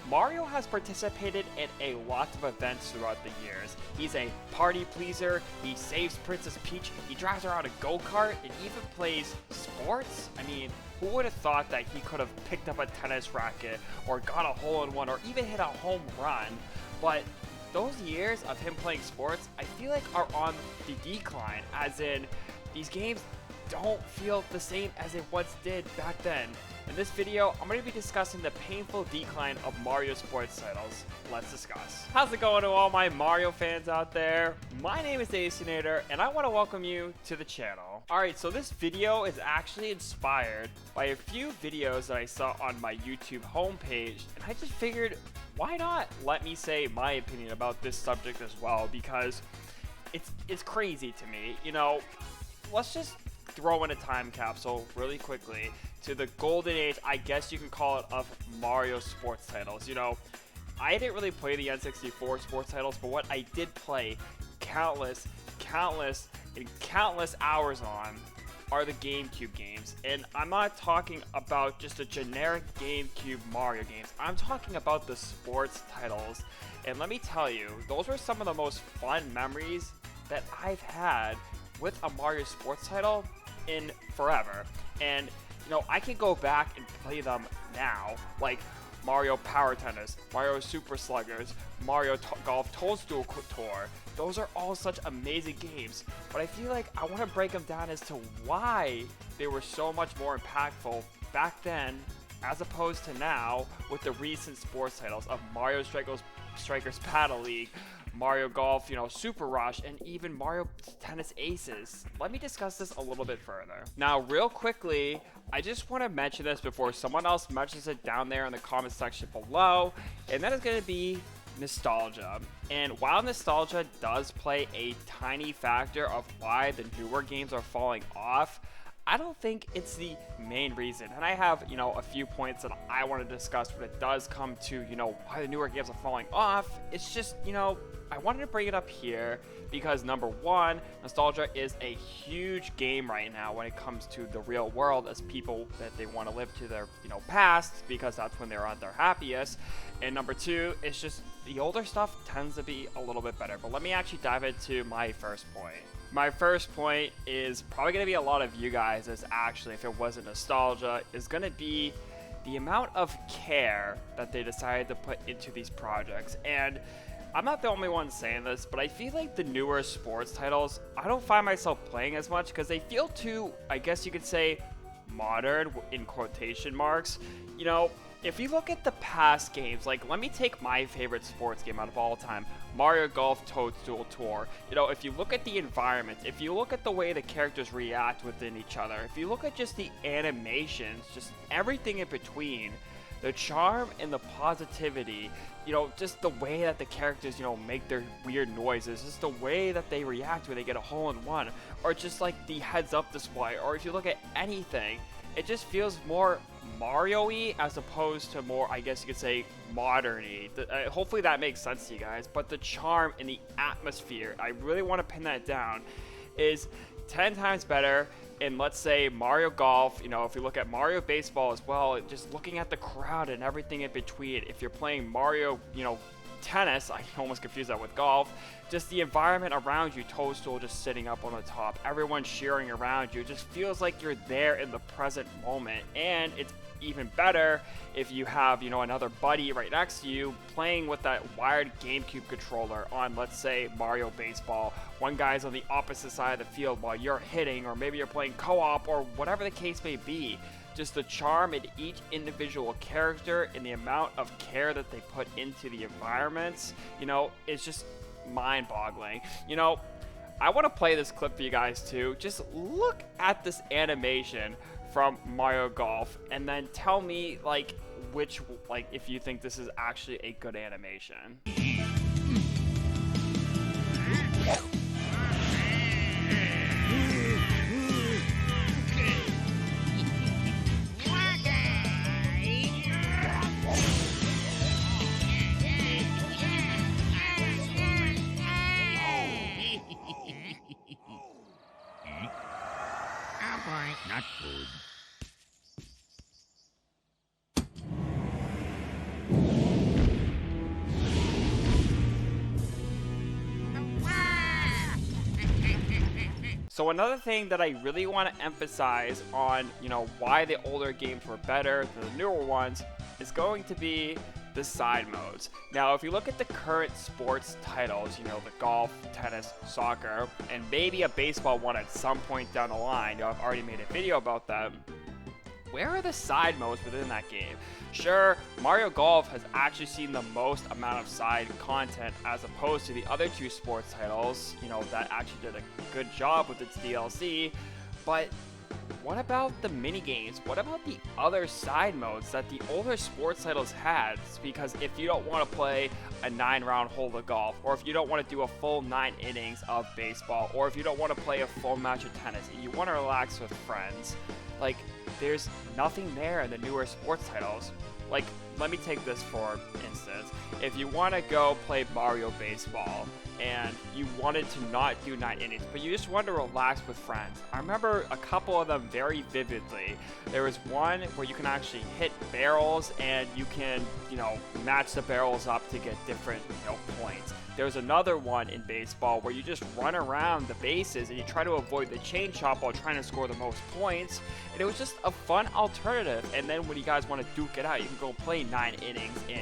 Mario has participated in a lot of events throughout the years. He's a party pleaser, he saves Princess Peach, he drives around a go-kart, and even plays sports. I mean, who would have thought that he could have picked up a tennis racket, or got a hole-in-one, or even hit a home run? But those years of him playing sports, I feel like are on the decline, as in, these games don't feel the same as it once did back then. In this video, I'm going to be discussing the painful decline of Mario sports titles. Let's discuss. How's it going to all my Mario fans out there? My name is Acinator, and I want to welcome you to the channel. Alright, so this video is actually inspired by a few videos that I saw on my YouTube homepage, and I just figured, why not let me say my opinion about this subject as well, because it's crazy to me. You know, let's just throw in a time capsule really quickly to the golden age, I guess you can call it, of Mario sports titles. You know, I didn't really play the N64 sports titles, but what I did play countless hours on are the GameCube games. And I'm not talking about just a generic GameCube Mario games. I'm talking about the sports titles. And let me tell you, those were some of the most fun memories that I've had with a Mario sports title in forever. And you know, I can go back and play them now, like Mario Power Tennis, Mario Super Sluggers, Mario Golf Toadstool Tour. Those are all such amazing games, but I feel like I want to break them down as to why they were so much more impactful back then as opposed to now with the recent sports titles of Mario Strikers Battle League, Mario Golf, you know, Super Rush, and even Mario Tennis Aces. Let me discuss this a little bit further. Now, real quickly, I just want to mention this before someone else mentions it down there in the comment section below, and that is going to be nostalgia. And while nostalgia does play a tiny factor of why the newer games are falling off, I don't think it's the main reason. And I have, you know, a few points that I want to discuss when it does come to, you know, why the newer games are falling off. It's just, you know, I wanted to bring it up here because number one, nostalgia is a huge game right now when it comes to the real world, as people that they want to live to their, you know, past, because that's when they're at their happiest. And number two, it's just the older stuff tends to be a little bit better. But let me actually dive into my first point. My first point is probably going to be a lot of you guys, as actually, if it wasn't nostalgia, is going to be the amount of care that they decided to put into these projects. And I'm not the only one saying this, but I feel like the newer sports titles, I don't find myself playing as much because they feel too, I guess you could say, modern, in quotation marks. You know, if you look at the past games, like, let me take my favorite sports game out of all time, Mario Golf Toadstool Tour. You know, if you look at the environment, if you look at the way the characters react within each other, if you look at just the animations, just everything in between, the charm and the positivity, you know, just the way that the characters, you know, make their weird noises, just the way that they react when they get a hole-in-one, or just like the heads-up display, or if you look at anything, it just feels more Mario-y as opposed to more, I guess you could say, modern-y. Hopefully that makes sense to you guys, but the charm and the atmosphere, I really want to pin that down, is 10 times better. And let's say Mario Golf, you know, if you look at Mario Baseball as well, just looking at the crowd and everything in between. If you're playing Mario, you know, Tennis, I almost confuse that with golf, just the environment around you, Toadstool just sitting up on the top, everyone cheering around you, it just feels like you're there in the present moment. And it's even better if you have, you know, another buddy right next to you playing with that wired GameCube controller on, let's say, Mario Baseball. One guy's on the opposite side of the field while you're hitting, or maybe you're playing co-op, or whatever the case may be. Just the charm in each individual character and the amount of care that they put into the environments, you know, it's just mind-boggling. You know, I want to play this clip for you guys too. Just look at this animation from Mario Golf and then tell me, like, if you think this is actually a good animation. Not good. So another thing that I really want to emphasize on, why the older games were better than the newer ones is going to be the side modes. Now, if you look at the current sports titles, the golf, tennis, soccer, and maybe a baseball one at some point down the line, I've already made a video about that. Where are the side modes within that game? Sure, Mario Golf has actually seen the most amount of side content as opposed to the other two sports titles, that actually did a good job with its DLC, but what about the mini games? What about the other side modes that the older sports titles had? Because if you don't want to play a 9-round hole of golf, or if you don't want to do a full 9 innings of baseball, or if you don't want to play a full match of tennis, and you want to relax with friends, there's nothing there in the newer sports titles. Let me take this for instance. If you want to go play Mario Baseball and you wanted to not do 9 innings, but you just wanted to relax with friends, I remember a couple of them very vividly. There was one where you can actually hit barrels and you can, match the barrels up to get different, points. There's another one in baseball where you just run around the bases and you try to avoid the chain chop while trying to score the most points. And it was just a fun alternative. And then when you guys want to duke it out, you can go play 9 innings in,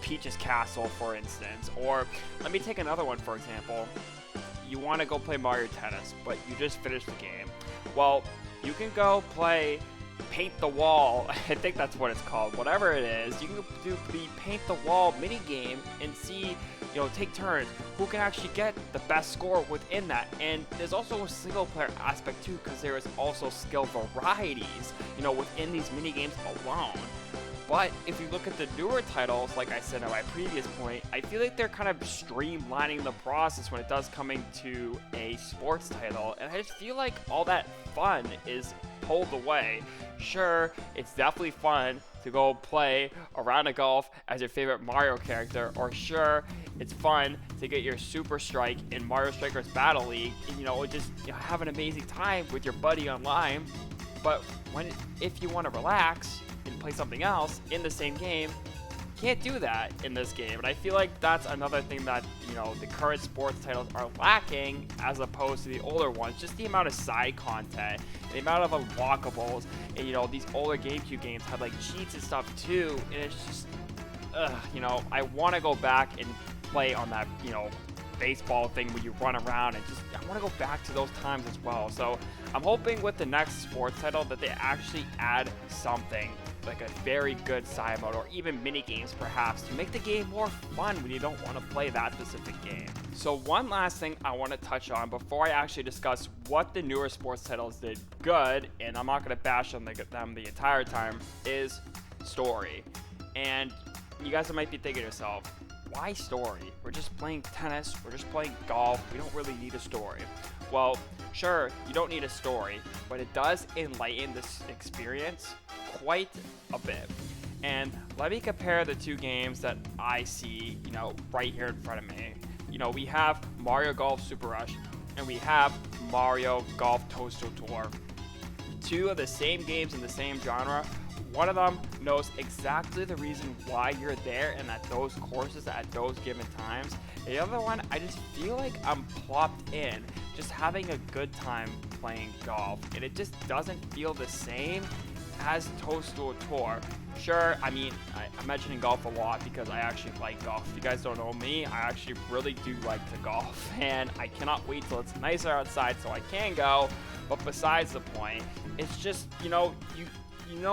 Peach's Castle, for instance. Or let me take another one, for example. You want to go play Mario Tennis, but you just finished the game. Well, you can go play Paint the Wall. I think that's what it's called. Whatever it is, you can do the Paint the Wall mini game and see, take turns who can actually get the best score within that. And there's also a single player aspect too, because there is also skill varieties, within these mini games alone. But if you look at the newer titles, like I said in my previous point, I feel like they're kind of streamlining the process when it does coming to a sports title, and I just feel like all that fun is pulled away. Sure, it's definitely fun to go play a round of golf as your favorite Mario character, or sure, it's fun to get your Super Strike in Mario Strikers Battle League, and just have an amazing time with your buddy online. But if you want to relax and play something else in the same game, can't do that in this game. And I feel like that's another thing that, the current sports titles are lacking as opposed to the older ones. Just the amount of side content, the amount of unlockables, and, these older GameCube games had, cheats and stuff too. And it's just, I want to go back and play on that, baseball thing where you run around and I want to go back to those times as well. So I'm hoping with the next sports title that they actually add something like a very good side mode, or even mini games perhaps, to make the game more fun when you don't want to play that specific game. So one last thing I want to touch on before I actually discuss what the newer sports titles did good, and I'm not going to bash on them the entire time, is story. And you guys might be thinking to yourself, why story? We're just playing tennis, we're just playing golf, we don't really need a story. Well, sure, you don't need a story, but it does enlighten this experience quite a bit. And let me compare the two games that I see, right here in front of me. We have Mario Golf Super Rush, and we have Mario Golf Toadstool Tour. Two of the same games in the same genre. One of them knows exactly the reason why you're there and at those courses at those given times. The other one, I just feel like I'm plopped in, just having a good time playing golf. And it just doesn't feel the same as Toadstool Tour. Sure, I'm mentioning golf a lot because I actually like golf. If you guys don't know me, I actually really do like to golf. And I cannot wait till it's nicer outside so I can go. But besides the point, it's just, you know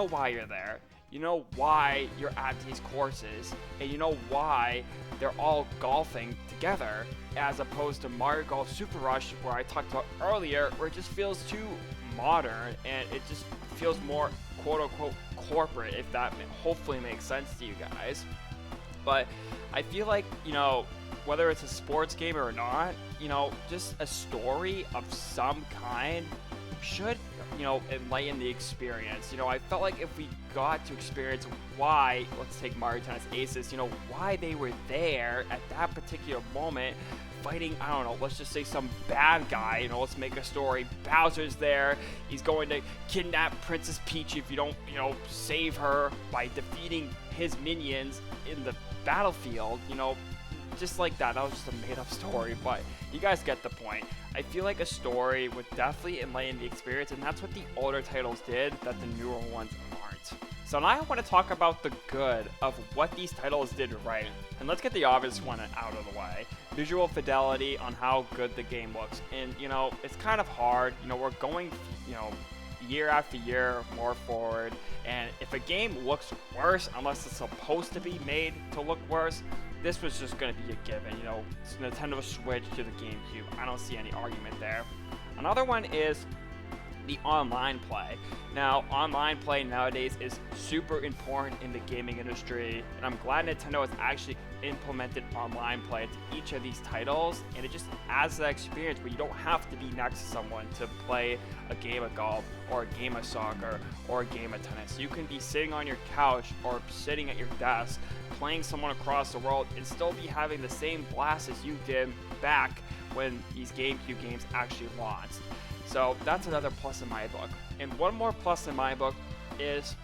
why you're there. You know why you're at these courses, and you know why they're all golfing together, as opposed to Mario Golf Super Rush, where I talked about earlier, where it just feels too modern, and it just feels more quote-unquote corporate, if that hopefully makes sense to you guys. But I feel like, whether it's a sports game or not, just a story of some kind should enlighten the experience. I felt like if we got to experience why, let's take Mario Tennis Aces, why they were there at that particular moment fighting, I don't know, let's just say some bad guy, let's make a story. Bowser's there, he's going to kidnap Princess Peach if you don't, save her by defeating his minions in the battlefield, just like that. That was just a made-up story, but you guys get the point. I feel like a story would definitely enlighten the experience, and that's what the older titles did that the newer ones aren't. So now I want to talk about the good of what these titles did right. And let's get the obvious one out of the way. Visual fidelity on how good the game looks. And, you know, it's kind of hard. You know, we're going, you know, year after year more forward, and if a game looks worse unless it's supposed to be made to look worse, this was just going to be a given. You know, it's Nintendo Switch to the GameCube. I don't see any argument there. Another one is the online play. Now, online play nowadays is super important in the gaming industry, and I'm glad Nintendo has actually implemented online play to each of these titles, and it just adds that experience where you don't have to be next to someone to play a game of golf or a game of soccer or a game of tennis. You can be sitting on your couch or sitting at your desk playing someone across the world and still be having the same blast as you did back when these GameCube games actually launched. So that's another plus in my book. And one more plus in my book is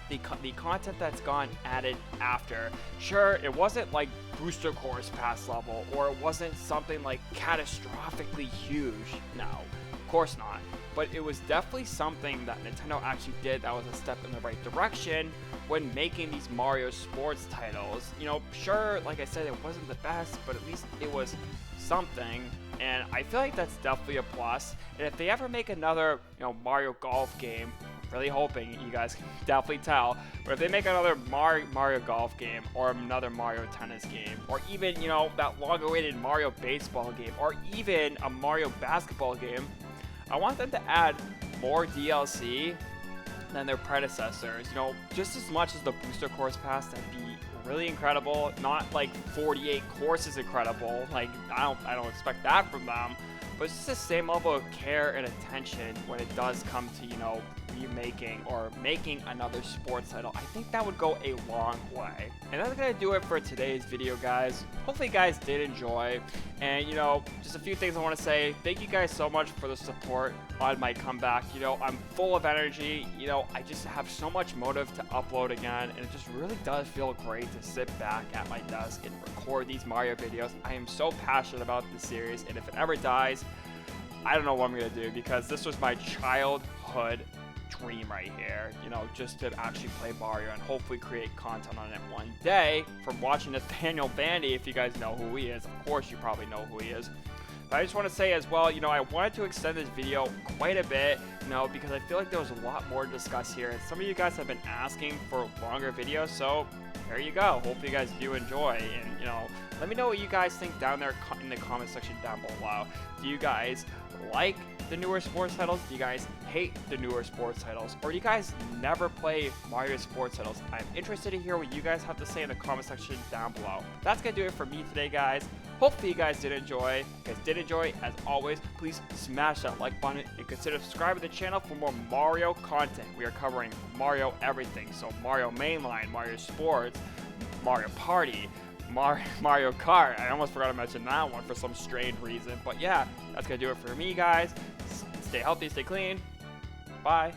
the content that's gone added after. Sure, it wasn't like Booster Course Pass level, or it wasn't something like catastrophically huge. No, of course not. But it was definitely something that Nintendo actually did that was a step in the right direction when making these Mario sports titles. You know, sure, like I said, it wasn't the best, but at least it was something. And I feel like that's definitely a plus. And if they ever make another, you know, Mario Golf game, really hoping you guys can definitely tell, but if they make another Mario Golf game, or another Mario Tennis game, or even, you know, that long-awaited Mario Baseball game, or even a Mario Basketball game, I want them to add more DLC than their predecessors. You know, just as much as the Booster Course Pass, that'd be really incredible. Not like 48 courses incredible. Like I don't expect that from them. But it's just the same level of care and attention when it does come to, you know, remaking or making another sports title. I think that would go a long way. And that's gonna do it for today's video, guys. Hopefully you guys did enjoy. And, you know, just a few things I want to say. Thank you guys so much for the support on my comeback. You know, I'm full of energy. You know, I just have so much motive to upload again, and it just really does feel great to sit back at my desk and record these Mario videos. I am so passionate about this series, and if it ever dies, I don't know what I'm gonna do, because this was my childhood dream right here, you know, just to actually play Mario and hopefully create content on it one day. From watching Nathaniel Bandy, if you guys know who he is, of course you probably know who he is. But I just want to say as well, you know, I wanted to extend this video quite a bit, you know, because I feel like there was a lot more to discuss here, and some of you guys have been asking for longer videos, so there you go. Hopefully you guys do enjoy, and, you know, let me know what you guys think down there in the comment section down below. Do you guys like the newer sports titles? Do you guys hate the newer sports titles? Or do you guys never play Mario sports titles? I'm interested to hear what you guys have to say in the comment section down below. That's gonna do it for me today, guys. Hopefully you guys did enjoy. If you guys did enjoy, as always, please smash that like button and consider subscribing to the channel for more Mario content. We are covering Mario everything. So Mario Mainline, Mario Sports, Mario Party, Mario Kart. I almost forgot to mention that one for some strange reason. But yeah, that's going to do it for me, guys. Stay healthy, stay clean. Bye.